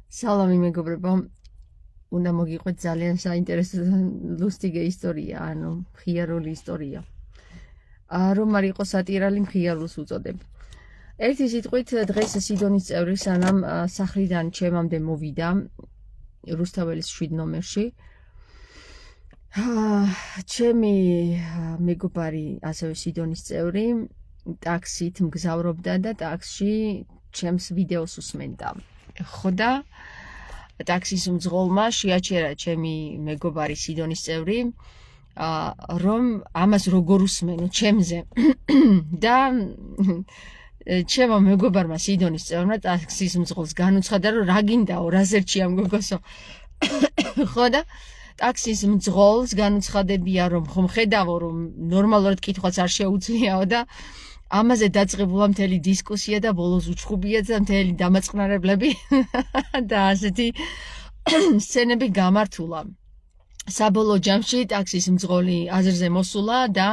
სალამი მეგობრებო, უნდა მოგიყვეთ ძალიან საინტერესო ლუსტიგე ისტორია, ანუ მხიარული ისტორია. რომ არ იყოს სატირალი, მხიარულს უწოდებ. ერთი სიტყვით დღეს სიდონის წევრი სანამ სახლიდან ჩემამდე მოვიდა რუსთაველის 7 ნომერში. ჩემი მეგობარი, ასევე სიდონის წევრი, ტაქსით მგზავრობდა და ტაქსში ჩემს ვიდეოს უსმენდა. ხოდა ტაქსის მძღოლმა შეაჩერა ჩემი მეგობარი სიდონის წევრი, რომ ამას როგორ უსმენო ჩემზე და ჩემო მეგობარმა სიდონის წევრმა ტაქსის მძღოლს განუცხადა, რომ რა გინდაო, რა ზერჩი ამ გოგოსო. ხოდა ტაქსის მძღოლს განუცხადებია, რომ ხომ ხედავო, რომ ნორმალურად კითხვაც არ შეუძლიაო და ამაზე დაწყებულა მთელი დისკუსია და ბოლოს უჩხუბია და მთელი დამაწყნარებლები და ასეთი სცენები გამართულა. საბოლოო ჯამში ტაქსის მძღოლი აზრზე მოსულა და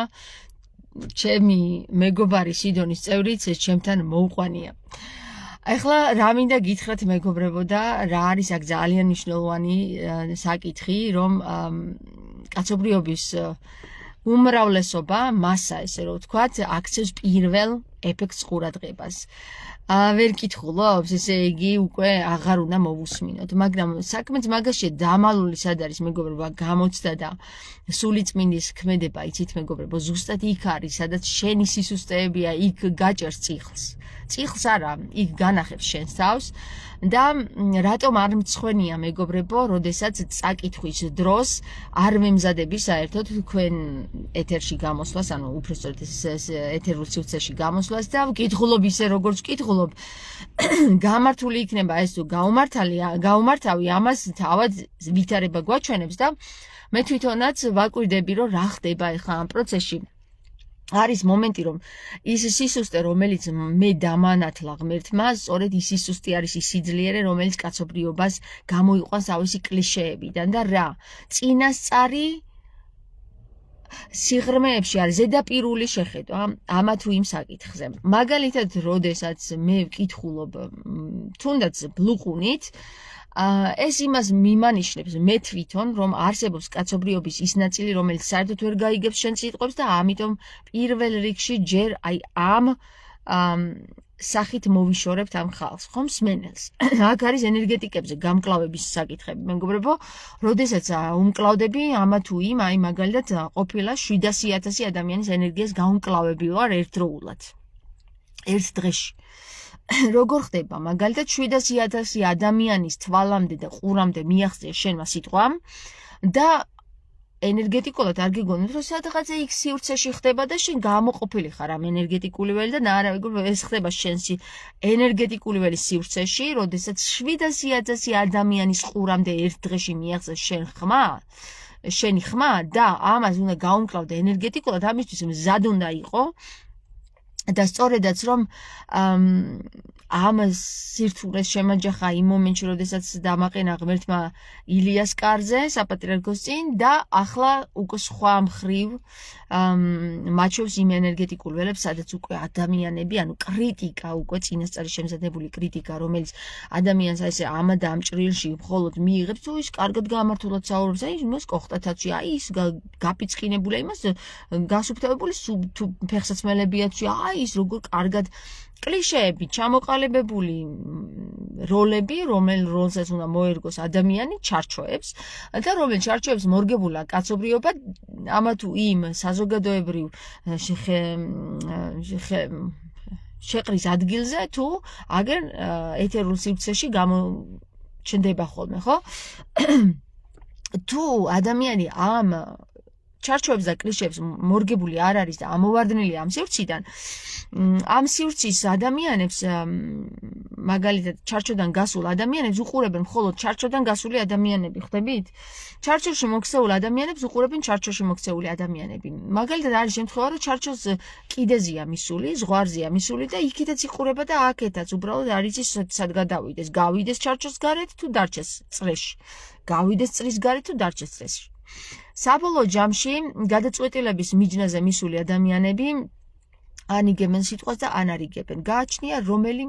ჩემი მეგობარი სიდონის წევრიც ჩემთან მოუყვანია. ახლა რა მინდა გითხრათ მეგობრებო და რა არის აქ ძალიან მნიშვნელოვანი საკითხი, რომ კაცობრიობის უმრავლესობა მასა, ესე რომ ვთქვათ, აქცევს პირველ ეფექტს ყურადღებას. ვერ კითხულობს, ესე იგი უკვე აღარ უნდა მოვუსმინოთ, მაგრამ საქმეც მაგაშია დამალული სად არის მეგობრებო, გამოცდა და სულიწმინდის ქმედება, იცით მეგობრებო, ზუსტად იქ არის, სადაც შენი სისუსტეებია, იქ გაჭერს წიხლს. წიხლს არა, იქ განახებს შენს თავს და რატომ არ მცხვენია მეგობრებო, როდესაც წაკითხვის დროს არ მემზადები საერთოდ თქვენ ეთერში გამოსვლას, ანუ უბრალოდ ეთერულ სივრცეში გამოსვლას და ვკითხულობ ისე როგორც ვკითხულობ, გამართული იქნება ეს თუ გაუმართავი, ამას თავად ვითარება გვაჩვენებს და მე თვითონაც ვაკვირდები, რომ რა ხდება ახლა ამ პროცესში. არის მომენტი, რომ ის სისუსტე, რომელიც მე დამანათლა ღმერთმა, სწორედ ის სისუსტე არის ის სიძლიერე, რომელიც კაცობრიობას გამოიყვანს ავისი კლიშეებიდან და რა? წინასწარი სიღრმეებში არის ზედაპირული შეხედვა ამა თუ იმ საკითხზე. მაგალითად, როდესაც მე ვკითხულობ თუნდაც ბლუყუნით, ეს იმას მიმანიშნებს მე თვითონ, რომ არსებობს კაცობრიობის ის ნაწილი, რომელიც საერთოდ ვერ გაიგებს შენ სიტყვებს და ამიტომ პირველ რიგში ჯერ აი ამ სახით მოვიშორებთ ამ ხალხს, ხომ მსმენელს. აქ არის ენერგეტიკებზე გამკლავების საკითხები, მეგობრებო, როდესაც უმკლავდები ამა თუ იმ, აი მაგალითად ყოფილა 700,000 ადამიანის ენერგიას გაუმკლავები ვარ ერთდროულად. ერთ დღეში. როგორ ხდება, მაგალითად 700,000 ადამიანის თვალამდე და ყურამდე მიაღწია შენმა სიტყვამ და ენერგეტიკულად არ გიგონებთ, რომ სადღაც იქ სივრცეში ხდება და შენ გამოყოფილი ხარ ამ ენერგეტიკული ველი და ეს ხდება შენს ენერგეტიკული ველის სივრცეში, როდესაც 700,000 ადამიანის ყურამდე ერთ დღეში მიაღწია შენი ხმა და ამას უნდა გაუმკლავდე ენერგეტიკულად, ამისთვის მზად უნდა იყო და სწორედაც რომ ამ სირთულეს შემაჯახა იმ მომენტში, როდესაც დამაყენა ღმერთმა ილიას კარზე საპატრიარქოს წინ და ახლა უკვე სხვა მხრივ მაჩვევს იმ ენერგეტიკულ ველებს, სადაც უკვე ადამიანები, ანუ კრიტიკა, უკვე წინასწარი შემზადებული კრიტიკა, რომელიც ადამიანს აი ესე ამა და ამ ჭრილში მხოლოდ მიიღებს, თუ ის კარგად გამართულად საუბრობს, აი იმას კოხტათაცი, აი ის გაპიწყინებული, იმას გასუფთავებული თუ ფეხსაცმელებიაცი, აი ის როგორ კარგად კლიშეები, ჩამოყალიბებული როლები, რომელ როლსაც უნდა მოერგოს ადამიანი, ჩარჩოებს და რომელ ჩარჩოებს მორგებულა კაცობრიობა ამა თუ იმ საზოგადოებრივ შეყრის ადგილზე თუ აგერ ეთერულ სივრცეში გამოჩნდება ხოლმე, ხო? თუ ადამიანი ამ ჩარჩოებს და კლიშეებს მორგებული არ არის და ამოვარდნილია ამ სივრციდან, ამ სივრცის ადამიანებს, მაგალითად ჩარჩოდან გასულ ადამიანებს უყურებენ მხოლოდ ჩარჩოდან გასული ადამიანები, ხვდებით? ჩარჩოში მოქცეულ ადამიანებს უყურებენ ჩარჩოში მოქცეული ადამიანები. მაგალითად არის შემთხვევა, რომ ჩარჩოს კიდეზეა მისული, ზღვარზეა მისული და იქითაც იყურება და აქეთაც უბრალოდ არ იცის სად გადავიდეს, გავიდეს ჩარჩოს გარეთ თუ დარჩეს წრეში. გავიდეს წრის გარეთ თუ დარჩეს წრეში. საბოლოო ჯამში გადაწყვეტილების მიჯნაზე მისული ადამიანები ან იგებენ სიტყვას და ან არ იგებენ. გააჩნია რომელი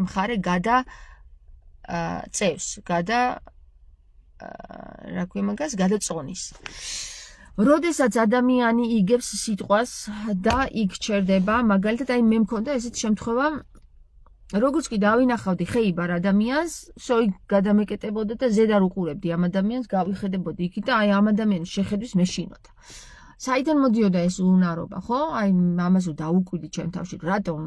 მხარე წევს, გადაწონის. როდესაც ადამიანი იგებს სიტყვას და იქ ჩერდება, მაგალითად, აი მე მქონდა ესეთი შემთხვევა, როგორც კი დავინახავდი ხეიბარ ადამიანს, იქ გადამეკეტებოდა და ზედარ უყურებდი ამ ადამიანს, გავიხედებოდი იქით და აი ამ ადამიანის შეხედვის მეშინოდა. საიდან მოდიოდა ეს უნარობა, ხო? აი ამას დავუკვირდი ჩემ თავში, რატომ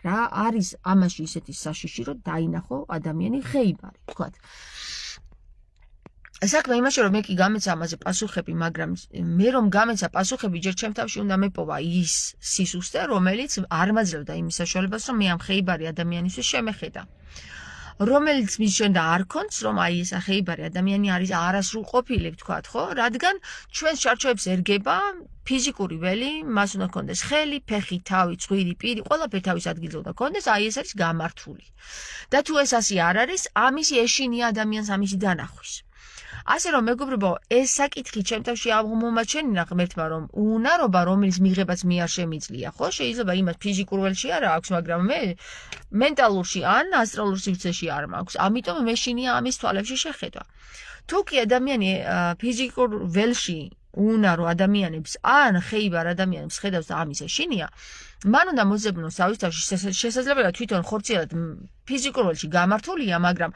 რა არის ამაში ისეთი საშიში, რომ დაინახო ადამიანი ხეიბარი, თქვათ. საქმე იმაში, რომ მე კი გამეცა ამაზე პასუხები, მაგრამ მე რომ გამეცა პასუხები, ჯერ ჩემ თავში უნდა მეპოვა ის სისუსტე, რომელიც არ მაძლევდა იმის საშუალებას, რომ მე ამ ხეიბარი ადამიანისთვის შემეხედა. რომელიც მის შენ და არ ქონს, რომ აი ეს ხეიბარი ადამიანი არის არასრულყოფილი, ვთქვათ, ხო? რადგან ჩვენს შარჩოებს ერგება ფიზიკური ველი, მას უნდა ქონდეს ხელი, ფეხი, თავი, წვირი, პირი, ყველაფერი თავის ადგილზე უნდა ქონდეს, აი ეს არის გამართული. და თუ ეს ასე არ არის, ამისი ეშინია ადამიანს ამისი დანახვის. ასე რომ მეგობრებო, ეს საკითხი ჩემ თავში აღმომაჩენინა ღმერთმა, რომ უნარობა, რომელიც მიღებაც მე არ შემიძლია, ხო? შეიძლება იმას ფიზიკურ ველში არა აქვს, მაგრამ მე მენტალურში ან ასტრალურ სივრცეში არ მაქვს. ამიტომ მეშინია ამის თვალებში შეხედვა. თუ კი ადამიანი ფიზიკურ ველში უნარო ადამიანებს ან ხეიბარ ადამიანებს ხედავს და ამის ეშინია, მან უნდა მოძებნოს თავის თავში, შესაძლებელია თვითონ ხორციელად ფიზიკურ ველში გამართულია, მაგრამ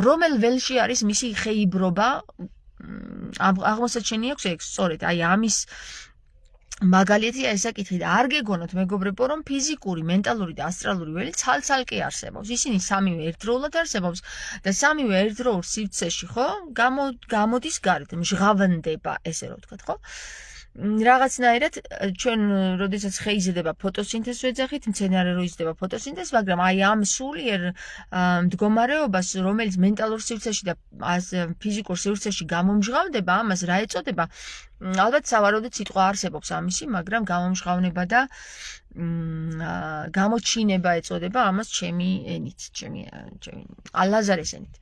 რომელ ველში არის მისი ხეიბრობა, აღმოსაჩენი აქვს ეგ სწორედ, აი ამის მაგალითია ეს საკითხი და არ გეგონოთ მეგობრებო, რომ ფიზიკური, მენტალური და ასტრალური ველი ცალ-ცალკე არსებობს. ისინი სამივე ერთდროულად არსებობს და სამივე ერთდროულ სივრცეში, ხო? გამოდის გარეთ, მჟღავნდება, ესე რომ ვთქვათ, ხო? რაღაცნაირად ჩვენ როდესაც ხეიზდება ფოტოსინთეზს ვეძახით, მცენარე რო იზრდება ფოტოსინთეზს, მაგრამ აი ამ სულიერ მდგომარეობას, რომელიც მენტალურ სივრცეში და ფიზიკურ სივრცეში გამომჟღავნდება, ამას რა ეწოდება? ალბათ სავარაუდოდ სიტყვა არსებობს ამისი, მაგრამ გამომჟღავნება და გამოჩინება ეწოდება ამას ჩემი ენით, ჩემი ალაზარის ენით.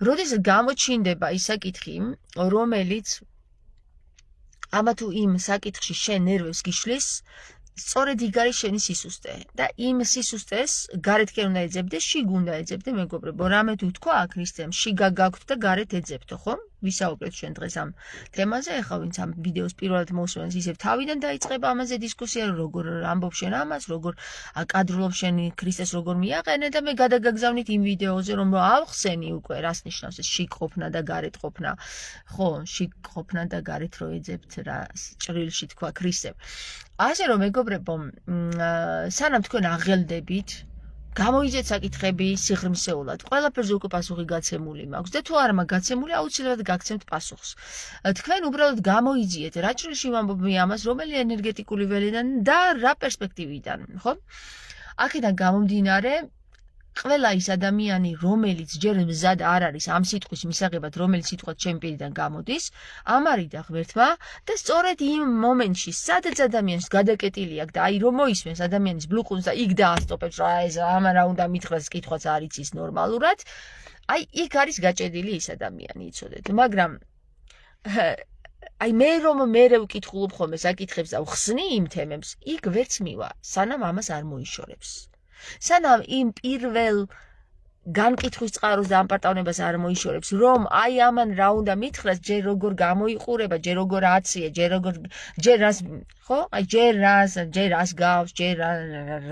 როდესაც გამოჩინდება ის საკითხი, რომელიც ამა თუ იმ საკითხში შენ ნერვებს გიშლის, სწორედ იქ არის შენი სისუსტე და იმ სისუსტეს გარეთ კი უნდა ეძებდეს, შიგ უნდა ეძებდე მეგობრებო. რამე თუ თქვა ქრისტემ, შიგა გაქვთ და გარეთ ეძებდო, ხო? ვისაუბრეთ ჩვენ დღეს ამ თემაზე, ახლა ვინც ამ ვიდეოს პირველად მოსვლენს, ისევ თავიდან დაიწყება ამაზე დისკუსია, როგორ ამბობ შენ ამას, როგორ კადრულობ შენ ქრისტეს როგორ მიაყენე და მე გადაგაგზავნით იმ ვიდეოზე, რომ ავხსენი უკვე რას ნიშნავს ეს შიგ ყოფნა და გარეთ ყოფნა. ხო, შიგ ყოფნა და გარეთ რო ეძებთ რა ჭრილში თქვა ქრისტემ. ასე რომ მეგობრებო, სანამ თქვენ აღელდებით, გამოიძეთ საკითხები სიღრმისეულად. ყველაფერზე უკვე პასუხი გაცემული მაქვს და თუ არა მაქვს გაცემული, აუცილებლად გაგცემთ პასუხს. თქვენ უბრალოდ გამოიძიეთ, რა ჭრილში ვამბობ მე ამას, რომელი ენერგეტიკული ველიდან და რა პერსპექტივიდან, ხო? აქედან გამომდინარე, ყველა ის ადამიანი, რომელიც ჯერ მზად არ არის ამ სიტყვის მისაღებად, რომელიც სიტყვა ჩემ პირიდან გამოდის, ამარიდა ღმერთმა და სწორედ იმ მომენტში, სადაც ადამიანს გადაკეტილი აქვს და აი რომ მოისმენს ადამიანის ბლუყუნს და იქ დაასტოპებს, რა ეს ამან რა უნდა მითხრას, კითხვაც არ იცის ნორმალურად, აი იქ არის გაჭედილი ის ადამიანი, იცოდეთ, მაგრამ აი მე რომ მერე ვკითხულობ ხოლმე საკითხებს და ვხსნი იმ თემებს, იქ ვერც მივა, სანამ ამას არ მოიშორებს. სანამ იმ პირველ განკითხვის წყაროს და ამპარტავნებას არ მოიშორებს, რომ აი ამან რა უნდა მითხრას, ჯერ როგორ გამოიყურება, ჯერ როგორ აციე, ჯერ რას, ხო? აი ჯერ რას გავს, ჯერ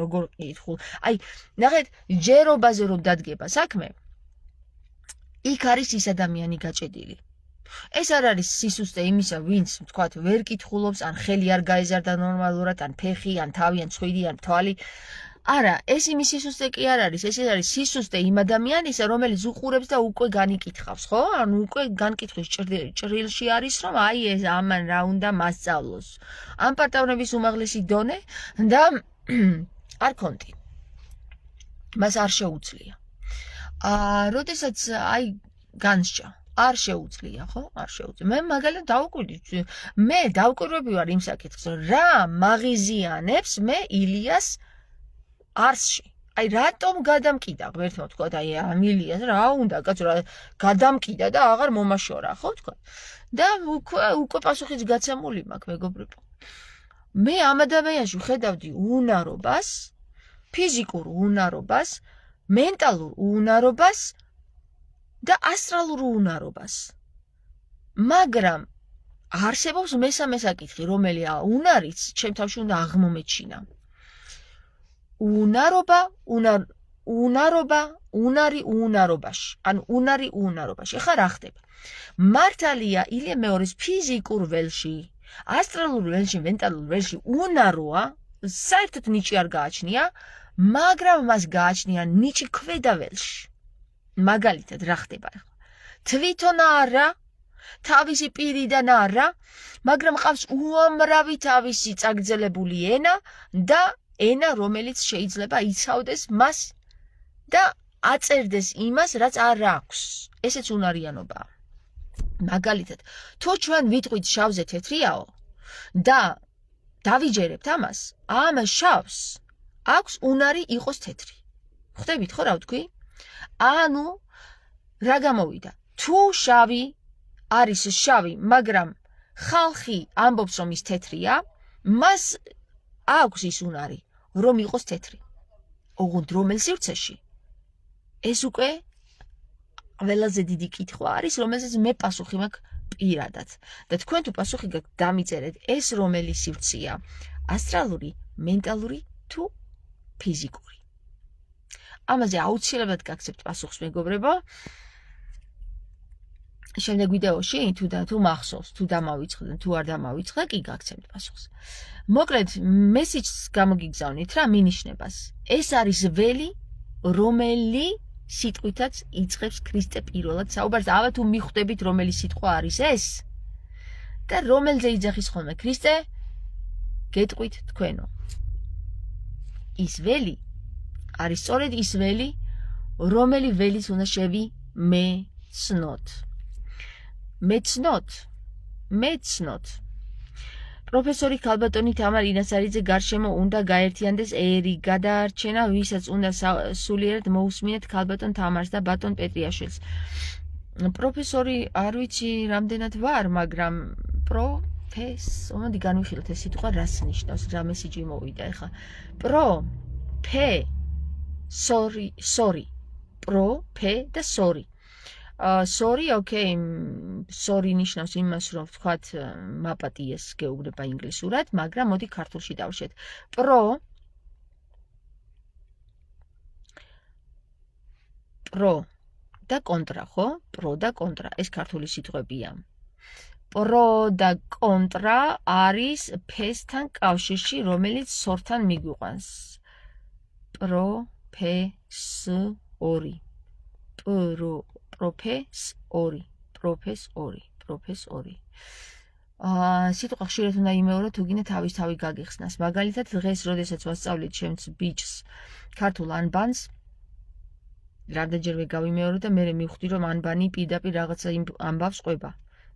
როგორ კითხულ. აი, ნახეთ, ჯერობაზე რომ დადგება საქმე, იქ არის ის ადამიანი გაჭედილი. ეს არ არის სისუსტე იმისა, ვინც, ვთქვათ, ვერ კითხულობს, ან ხელი არ გაეზარდა ნორმალურად, ან ფეხი, ან თავი, ან ცხვირი, ან თვალი. არა, ეს იმის სისუსტე კი არ არის, ეს არის სისუსტე იმ ადამიანისა, რომელიც უყურებს და უკვე განიკითხავს, ხო? ანუ უკვე განკითხვის ჭრილში არის, რომ აი ეს ამან რა უნდა მასწავლოს. ამპარტავნების უმაღლესი დონე და არ კონტი. მას არ შეუძლია. როდესაც აი განსჯა, არ შეუძლია, ხო? არ შეუძლია. მე მაგალითად დავუკვირდი, მე დავკვირვები ვარ იმ საკითხს, რა მაღიზიანებს მე ილიას არსში. აი რატომ გადამკიდა ღმერთმა თქვა აი ამ ილიას რა უნდა კაცო რა გადამკიდა და აღარ მომაშორა, ხო თქვა. და უკვე პასუხიც გაცემული მაქვს მეგობრებო. მე ამ ადამიანში ვხედავდი უნარობას, ფიზიკურ უნარობას, მენტალურ უნარობას და ასტრალურ უნარობას. მაგრამ არსებობს მესამე საკითხი, რომელია უნარიც ჩემ თავში უნდა აღმომეჩინა. უნარი უნარობაში. ანუ უნარი უნარობაში. ეხლა რა ხდება? მართალია ილია მეორის ფიზიკურ ველში, ასტრალურ ველში, მენტალურ ველში უნაროა, საერთოდ ნიჭი არ გააჩნია, მაგრამ მას გააჩნია ნიჭი ქვედა ველში. მაგალითად რა ხდება ახლა? თვითონ არა, თავისი პირიდან არა, მაგრამ ყავს უამრავი თავისი წაგრძელებული ენა და ენა, რომელიც შეიძლება იცავდეს მას და აწერდეს იმას, რაც არ აქვს. ესეც უნარიანობაა. მაგალითად, თუ ჩვენ ვიტყვით შავზე თეთრიაო და დავიჯერებთ ამას, ამ შავს აქვს უნარი იყოს თეთრი. ხვდებით ხო რა ვთქვი? ანუ რა გამოვიდა? თუ შავი არის შავი, მაგრამ ხალხი ამბობს რომ ის თეთრია, მას აქვს ის უნარი რომ იყოს თეთრი. ოღონდ რომელ სივრცეში? ეს უკვე ყველაზე დიდი კითხვა არის, რომელზეც მე პასუხი მაქვს პირადად. და თქვენ თუ პასუხი გაქვთ, დამიწერეთ, ეს რომელი სივრცეა? ასტრალური, მენტალური თუ ფიზიკური? ამაზე აუცილებლად გაგცემთ პასუხს, მეგობრებო. შემდეგ ვიდეოში თუ მახსოვს, თუ დამავიწყდა, თუ არ დამავიწყდა, კი გაგცემთ პასუხს. მოკლედ, მესიჯს გამოგიგზავნით რა მინიშნებას. ეს არის ველი, რომელი სიტყვითაც იწყებს ქრისტე პირველად საუბარს. აბა თუ მიხვდებით, რომელი სიტყვა არის ეს და რომელზე იძახის ხოლმე ქრისტე, გეტყვით თქვენო. ის ველი არის სწორედ ის ველი, რომელი ველიც უნდა მეცნოთ. პროფესორი ქალბატონი თამარ ინასარიძე გარშემო უნდა გაერთიანდეს ერი, გადაარჩენა, ვისაც უნდა სულიერად მოусმინეთ ქალბატონ თამარს და ბატონ პეტრიაშვილს. პროფესორი არ ვიცი რამდენად ვარ, მაგრამ მოდი განვიხილოთ ეს სიტყვა რას ნიშნავს, რა მესიჯი მოვიდა ეხლა. და სორი. Sorry, okay, sorry ნიშნავს იმას, რომ ვთქვათ, მაპატიეს გეუბნება ინგლისურად, მაგრამ მოდი ქართულში დავშეთ. Pro და კონტრა, ხო? Pro და კონტრა, ეს ქართული სიტყვებია. Pro და კონტრა არის ფესთან კავშირში, რომელიც სორთან მიგვიყვანს. პროფესორი. პროფესორი. სიტყვა ხშირად უნდა იმეოროთ, თუ გინდა თავი გაგიხსნას. მაგალითად, დღეს, როდესაც ვასწავლით ჩემს ბიჭს ქართულ ანბანს, რამდენჯერმე გავიმეორო და მე მივხვდი, რომ ანბანი პირდაპირ რაღაცა ამბავს ყვება.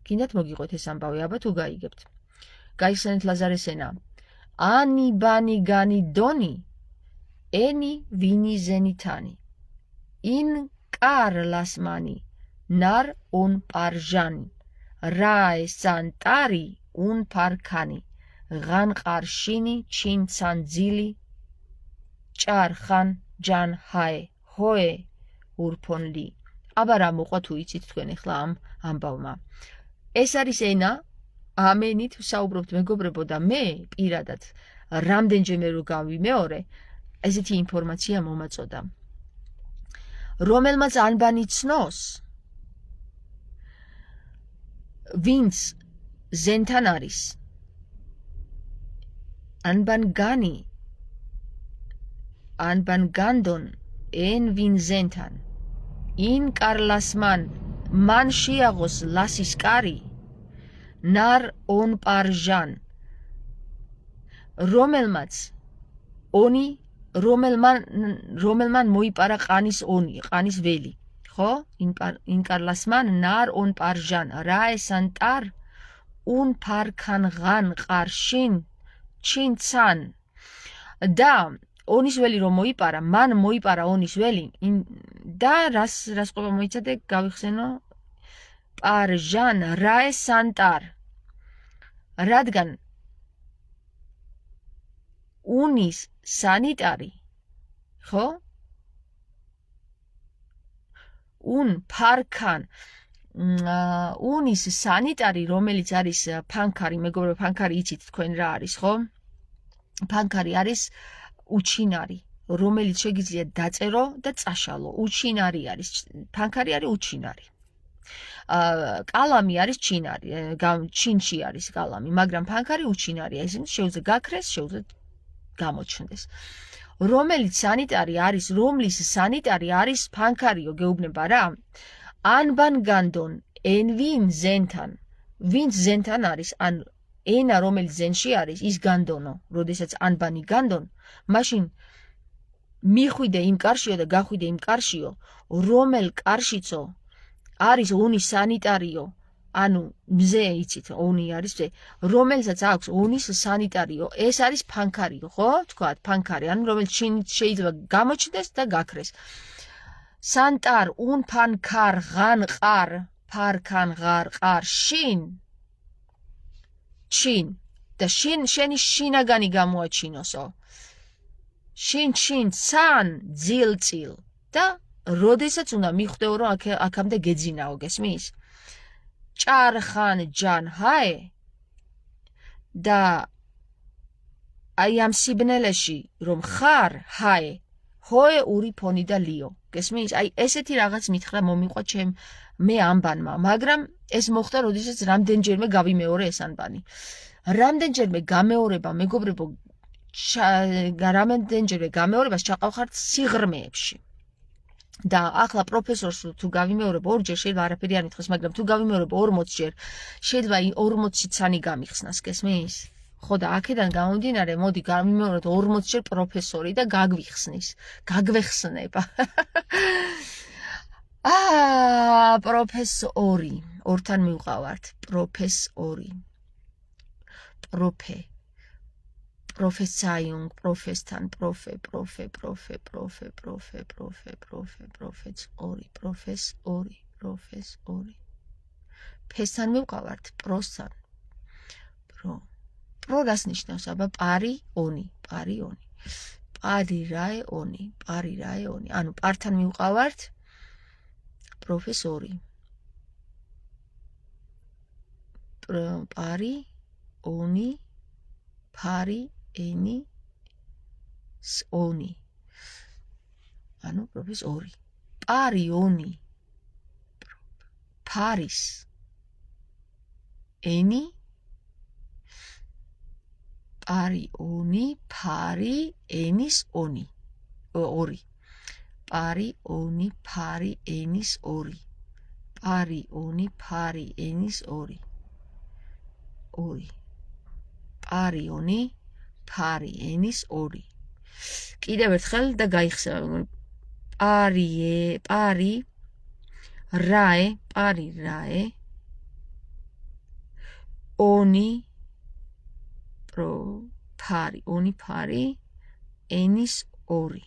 გინდათ მოგიყვეთ ეს ამბავი, აბა თუ გაიგებთ. გაიხსენეთ ლაზარეს ენა. ანი, ბანი, განი, დონი, ენი, ვინი, ზენი, თანი. In Carlasmani, nar un parjani, rae santari un parkani, gan qarshini chin sanzili, charxan jan hae, hoe urponli. აბა რა მოყვა თუ იცით თქვენ ახლა ამ ამბავმა. ეს არის ენა, ამენით ვსაუბრობთ მეგობრებო და მე პირადად რამდენჯერმე რო გავიმეორე, ესეთი ინფორმაცია მომაწოდა. რომელმაც ანბანი ცნოს, ვინც ზენთან არის, ანბან განდონ, ენ ვინ ზენთან, in Carlasman, man შეაღოს ლასის კარი, ნარ on parjan, რომელმან მოიპარა ყანის ონი, ყანის ველი, ხო? in Carlasman, ნარ on parjan, rae santar, un parkan gan qarshin, chincan. და ონის ველი რომ მოიპარა, მან მოიპარა ონის ველი და რას ყვება მოიცადე, გავიხსენო, პარჟან რაე სანტარ, რადგან უნის სანიტარი, ხო? un parkan unis sanitari რომელიც არის ფანქარი მეგობრებო ფანქარი იცით თქვენ რა არის ხო ფანქარი არის უჩინარი რომელიც შეგიძლია დაწერო და წაშალო უჩინარი არის ფანქარი არის უჩინარი კალამი არის ჩინარი ჩინში არის კალამი მაგრამ ფანქარი უჩინარია ისინი შეუძლია გაქრეს შეუძლია გამოჩნდეს რომელიც სანიტარი არის რომლის სანიტარი არის ფანქარიო გეუბნება რა ანბან განდონ ენვინ ზენთან ვინც ზენთან არის ან ენა რომელიც ზენში არის ის განდონო როდესაც ანბანი განდონ მაშინ მიხვიდე იმ კარშიო და გახვიდე იმ კარშიო რომელ კარშიცო არის ონი სანიტარიო ანუ მზე იცით ონი არის მზე რომელსაც აქვს ონის სანიტარიო ეს არის ფანქარიო ხო თქვათ ფანქარი ანუ რომელიც შეიძლება გამოჩნდეს და გაქრეს სანტარ un ფანქარ ღან ყარ ფარქან ღარ ყარ შინ და შენი შინაგანი გამოაჩინოსო შინ სან ძილწილ და როდესაც უნდა მიხვდეო რომ აქამდე გეძინაო გესმის ჭარხან ჯან ჰაე და აი ამ სიბნელეში რომ ხარ ჰაე ჰოე ური ფონი და ლიო გესმის აი ესეთი რაღაც მითხრა მომიყვა მე ამბანმა მაგრამ ეს მოხდა როდესაც რამდენჯერმე გავიმეორე ეს ამბანი რამდენჯერმე გამეორება მეგობრებო რამდენჯერმე გამეორებას ჩაყავხართ სიღრმეებში და ახლა პროფესორს თუ გავიმეორებ ორჯერ შეიძლება არაფერი არ მითხოს მაგრამ თუ გავიმეორებ 40 ჯერ შეიძლება 40 ცანი გამიხსნას გესმის ხო და აქედან გამომდინარე მოდი გავიმეორებ 40 ჯერ პროფესორი და გაგვიხსნის გაგვეხსნება პროფესორი ორთან მივყავართ პროფესორი Profesiung, profestan, profesori. Pestan მივყავართ პროსთან. პრო რას ნიშნავს? აბა პარი ონი. პარი რაე ონი. ანუ პართან მივყავართ პროფესორი. პარი ონი ფარი ენი ონი ანუ პროფესორი პარი ონი ფარის ენი პარი ონი ფარი ენის ონი ორი პარი ონი ფარი ენის ორი პარი ონი ფარი ენის ორი პარიონი ფარი ენის ორი კიდევ ერთხელ და გაიხსენა პარი რაე ონი ფარი ენის ორი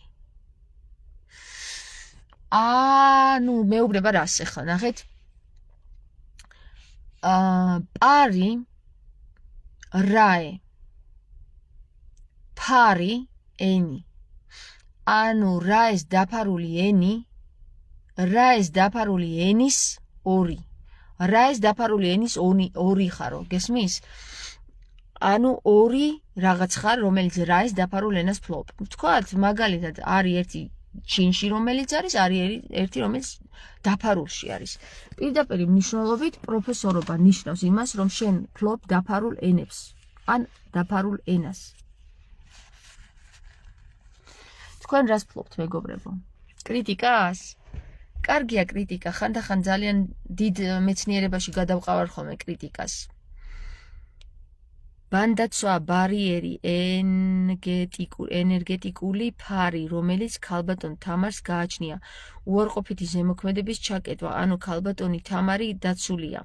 ნუ მეუბნება რას ახლა ნახეთ პარი რაე ფარი ენი ანუ რაეს დაფარული ენის ორი რაეს დაფარული ენის ორი ხარო გესმის ანუ ორი რაღაც ხარ რომელიც რაეს დაფარულ ენას ფლობ ვთქვათ მაგალითად არის ერთი ჩინში რომელიც არის ერთი რომელიც დაფარულში არის პირდაპირ მნიშვნელობით პროფესორობა ნიშნავს იმას რომ შენ ფლობ დაფარულ ენებს ან დაფარულ ენას თქვენ რას ფლობთ მეგობრებო კრიტიკას კარგია კრიტიკა ხანდახან ძალიან დიდ მეცნიერებაში გადავყავარ ხოლმე კრიტიკას ბანდაცვა ბარიერი ენერგეტიკული ფარი რომელიც ქალბატონ თამარს გააჩნია უარყოფითი ზემოქმედების ჩაკეტვა ანუ ქალბატონი თამარი დაცულია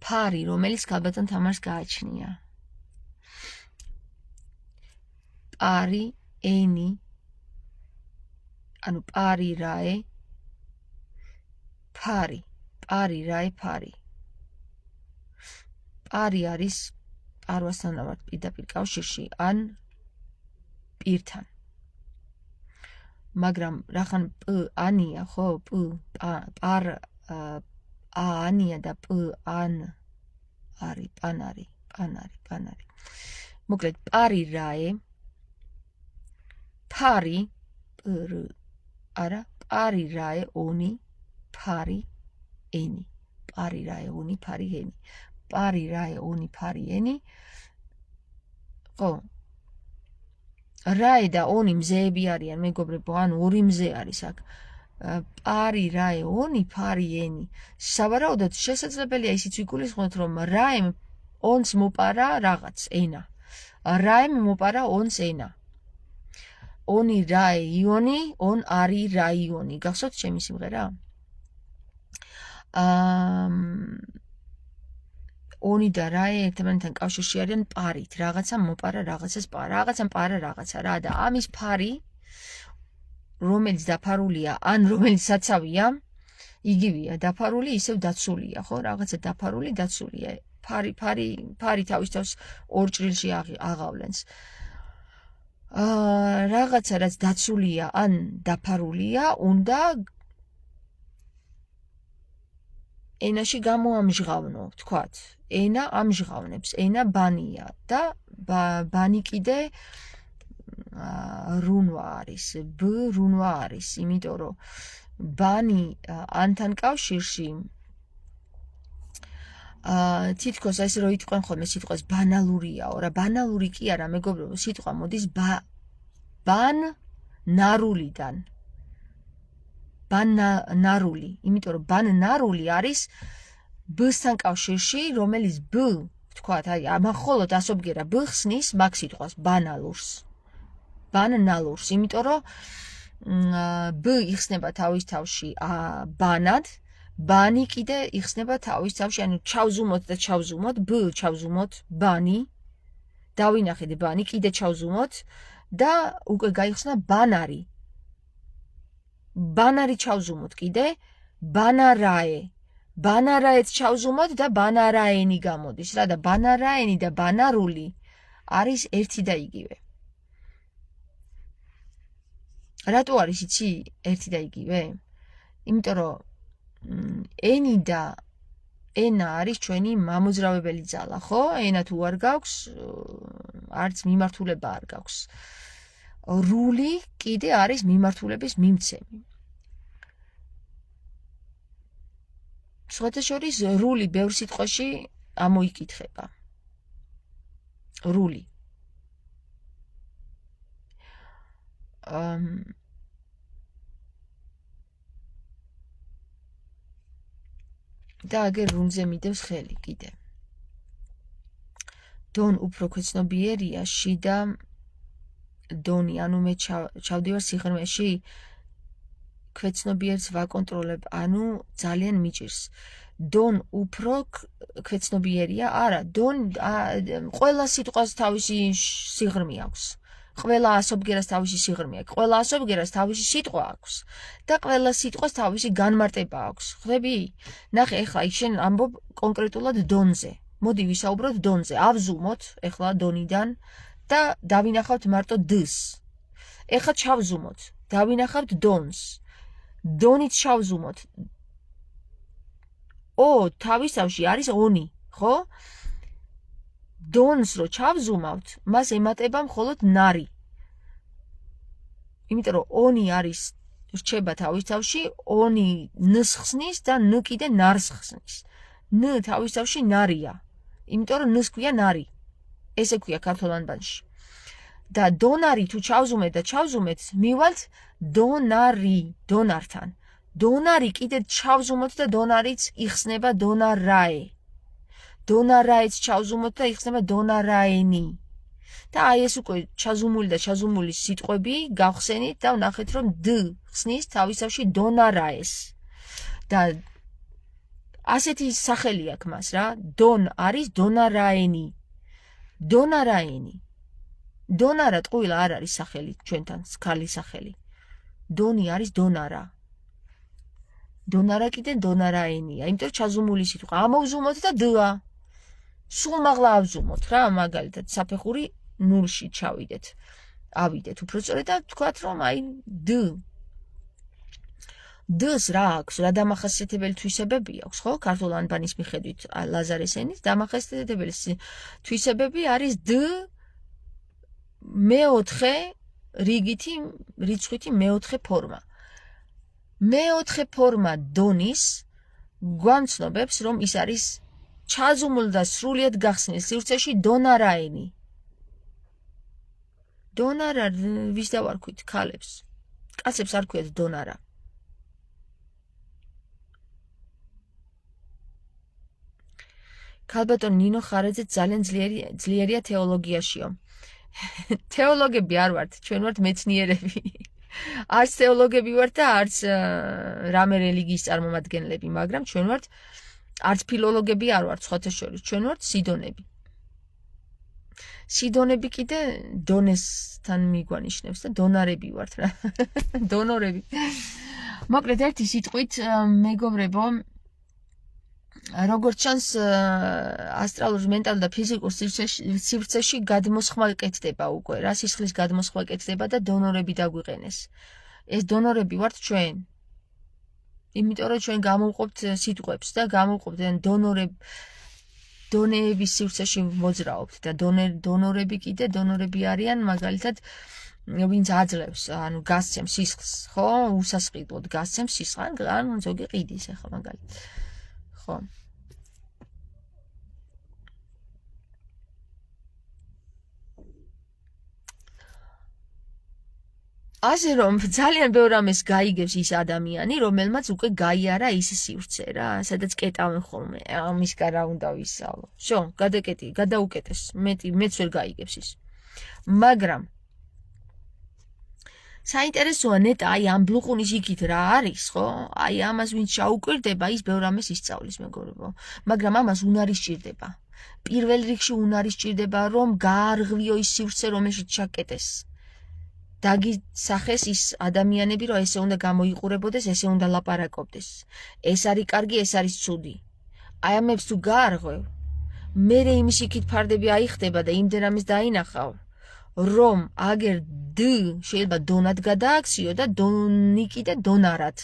ფარი რომელიც ქალბატონ თამარს გააჩნია პარი ენი ანუ პარი რაე ფარი პარი არის პარვასთან ვართ პირდაპირ კავშირში ან პირთან მაგრამ რახან პ ანია, ხო? პარ ანია და პ ან არის, პანარი. მოკლედ პარი რაე, ფარი პრ არა, პარი რაე ონი, ფარი ენი. პარი რაე ონი, ფარი ენი. პარი რაე ონი, ფარი ენი. ხო. რაე და ონი მზეები არიან, მეგობრებო, ანუ ორი მზე არის აქ. პარი რაე ონი, ფარი ენი. სავარაუდოდ შესაძლებელია ისიც ვიგულისხმოთ, რომ რაემ ონს მოპარა რაღაც ენა. რაემ მოპარა ონს ენა. ონი რაე იონი, ონ არი რაიონი. გახსოვთ ჩემი სიმღერა? ონი და რაე ერთმანეთთან კავშირში არიან პარით, რაღაცამ მოპარა რაღაცას პარა, რაღაცამ პარა რაღაცა რა და ამის ფარი რომელიც დაფარულია, ან რომელიც საცავია, იგივეა, დაფარული ისევ დაცულია, ხო? რაღაცა დაფარული, დაცულია. ფარი თავის თავს ორ ჭრილში აღავლენს. რაღაცა რაც დაცულია, ან დაფარულია, უნდა ენაში გამოამჟღავნო, თქვათ. ენა ამჟღავნებს, ენა ბანია და ბანი კიდე რუნვა არის, ბ რუნვა არის, იმიტომ რომ ბანი ანთან კავშირში თითქოს ეს რო იტყვენ ხოლმე სიტყვას ბანალურიაო რა, ბანალური კი არა, მეგობრებო, სიტყვა მოდის ბან ნარულიდან. ბანნარული, იმიტომ რომ ბანნარული არის ბ-სთან კავშირში, რომელიც ბ, ვთქვათ, აი, ამახოლოდ ასობგერა ბ ხსნის მაგ სიტყვას ბანალურს. ბანნალურს, იმიტომ რომ ბ იხსნება თავის თავში ბანად, ბანი კიდე იხსნება თავის თავში, ანუ ჩავზუმოთ და ჩავზუმოთ, ბ ჩავზუმოთ ბანი, დავინახეთ ბანი, კიდე ჩავზუმოთ და უკვე გაიხსნა ბანარი. ბანარი ჩავზუმოთ კიდე, ბანარაე. ბანარაეც ჩავზუმოთ და ბანარაენი გამოდის რა და ბანარაენი და ბანარული არის ერთი და იგივე. რატო არის იცი ერთი და იგივე? იმიტომ რომ ენი და ენა არის ჩვენი მამოძრავებელი ძალა, ხო? ენა თუ არ გაქვს, არც მიმართულება არ გაქვს. რული კიდე არის მიმართულების მიმცემი. სხვათა შორის რული ბევრ სიტყვაში ამოიკითხება. რული. და აგერ რუნზე მიდევს ხელი კიდე. დონ უფრო ქვეცნობიერია, შიდა დონი, ანუ მე ჩავდივარ სიღრმეში, ქვეცნობიერს ვაკონტროლებ, ანუ ძალიან მიჭირს. დონ უფრო ქვეცნობიერია, არა, დონ ყველა სიტყვას თავისი სიღრმე აქვს. ყველა ასობგერას თავისი სიღრმე აქვს, ყველა ასობგერას თავისი სიტყვა აქვს და ყველა სიტყვას თავისი განმარტება აქვს. ხვდები? ნახე, ეხლა შენ ამბობ კონკრეტულად დონზე. მოდი ვისაუბროთ დონზე. ავზუმოთ ეხლა დონიდან და დავინახავთ მარტო დს. ეხლა ჩავზუმოთ, დავინახავთ დონს. დონით ჩავზუმოთ. თავის თავში არის ონი, ხო? დონს რო ჩავზუმავთ, მას ემატება მხოლოდ ნარი. იმიტომ რომ ონი არის რჩება თავის თავში, ონი ნს ხსნის და ν კიდე ნარს ხსნის. ν თავის თავში ნარია. იმიტომ რომ ნს ქვია ნარი. ესე ქვია ქართულ ანბანში. და დონარი თუ ჩავზუმეთ და ჩავზუმეთ, მივალთ დონარი, დონართან. დონარი კიდე ჩავზუმოთ და დონარიც იხსნება დონარაე. დონარაეც ჩავზუმოთ და იხსნება დონარაენი. და აი ეს უკვე ჩაზუმული და ჩაზუმული სიტყვები გავხსენით და ვნახეთ რომ д ხსნის თავის თავში დონარაეს. და ასეთი სახელი აქვს მას რა, დონ არის დონარაენი. დონარაენი. დონარა ტყუილა არ არის სახელი ჩვენთან, ქალი სახელი. დონი არის დონარა. დონარა კიდე დონარაენია, იმიტომ ჩაზუმული სიტყვა. ამოვზუმოთ და დ-ა. სულ მაღლა ავზუმოთ რა, მაგალითად საფეხური 0-ში ჩავიდეთ. ავიდეთ უფრო სწორედ და თქვათ რომ აი დს რა აქვს, რა დამახასიათებელი თვისებები აქვს, ხო? ქართულ ანბანის მიხედვით ლაზარეს ენის დამახასიათებელი თვისებები არის მეოთხე რიგითი რიცხვითი მეოთხე ფორმა. მეოთხე ფორმა დონის გვამცნობებს, რომ ის არის ჩაზუმულ და სრულიად გახსნილ სივრცეში დონარაენი. დონარა ვის დავარქვით? ქალებს. კაცებს არ ქვიათ დონარა. ქალბატონ ნინო ხარაძე ძალიან ძლიერია თეოლოგიაშიო. თეოლოგები არ ვართ, ჩვენ ვართ მეცნიერები. არც თეოლოგები ვართ და არც რამე რელიგიის წარმომადგენლები, მაგრამ ჩვენ ვართ არც ფილოლოგები არ ვართ, სხვათა შორის, ჩვენ ვართ სიდონები. სიდონები კიდე დონესთან მიგვანიშნებს და დონარები ვართ რა. დონორები. მოკლედ ერთი სიტყვით მეგობრებო, როგორც ჩანს ასტრალურ, მენტალურ და ფიზიკურ სივრცეში გადმოსხმა კეთდება უკვე რა, სისხლის გადმოსხმა კეთდება და დონორები დაგვიყენეს. ეს დონორები ვართ ჩვენ. იმიტომ რომ ჩვენ გამოვყოფთ სიტყვებს და გამოვყოფთ დონეების სივრცეში მოძრაობთ და დონორები კიდე დონორები არიან მაგალითად ვინც აძლევს, ანუ გასცემს სისხლს, ხო? უსასყიდლოდ გასცემს სისხლს, ან ზოგი ყიდის ახლა მაგალითად. ხო. ასე რომ ძალიან ბევრ ამას გაიგებს ის ადამიანი, რომელმაც უკვე გაიარა ის სივრცე რა, სადაც კეტავენ ხოლმე. ამისგან რა უნდა ვისწავლო. შო, გადაუკეთეს. მეც ვერ გაიგებს ის. მაგრამ საინტერესოა ნეტა აი ამ ბლუყუნის იქით რა არის, ხო? აი ამას ვინც ჩაუკვირდება, ის ბევრ ამას ისწავლის მეგობრებო. მაგრამ ამას უნარი სჭირდება. პირველ რიგში უნარი სჭირდება, რომ გაარღვიო ის სივრცე, რომელშიც ჩაკეტეს. დაგისახეს ის ადამიანები, რომ ესე უნდა გამოიყურებოდეს, ესე უნდა ლაპარაკობდეს. ეს არის კარგი, ეს არის ცუდი. აი ამებს თუ გაარღვევ, მერე იმის იქით ფარდები აიხდება და იმდენ ამის დაინახავ, რომ აგერ შეიძლება დონად გადააქციო და დონი კიდე დონარად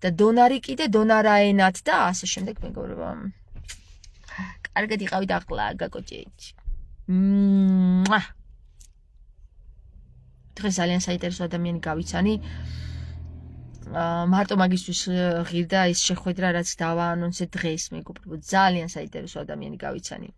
და დონარი კიდე დონარაენად და ასე შემდეგ მეგობრებო. კარგად იყავით ახლა გაკოჭეით. დღეს ძალიან საინტერესო ადამიანი გავიცანი. მარტო მაგისთვის ღირდა ის შეხვედრა, რაც დავაანონსე დღეს მეგობრებო. ძალიან საინტერესო ადამიანი გავიცანი.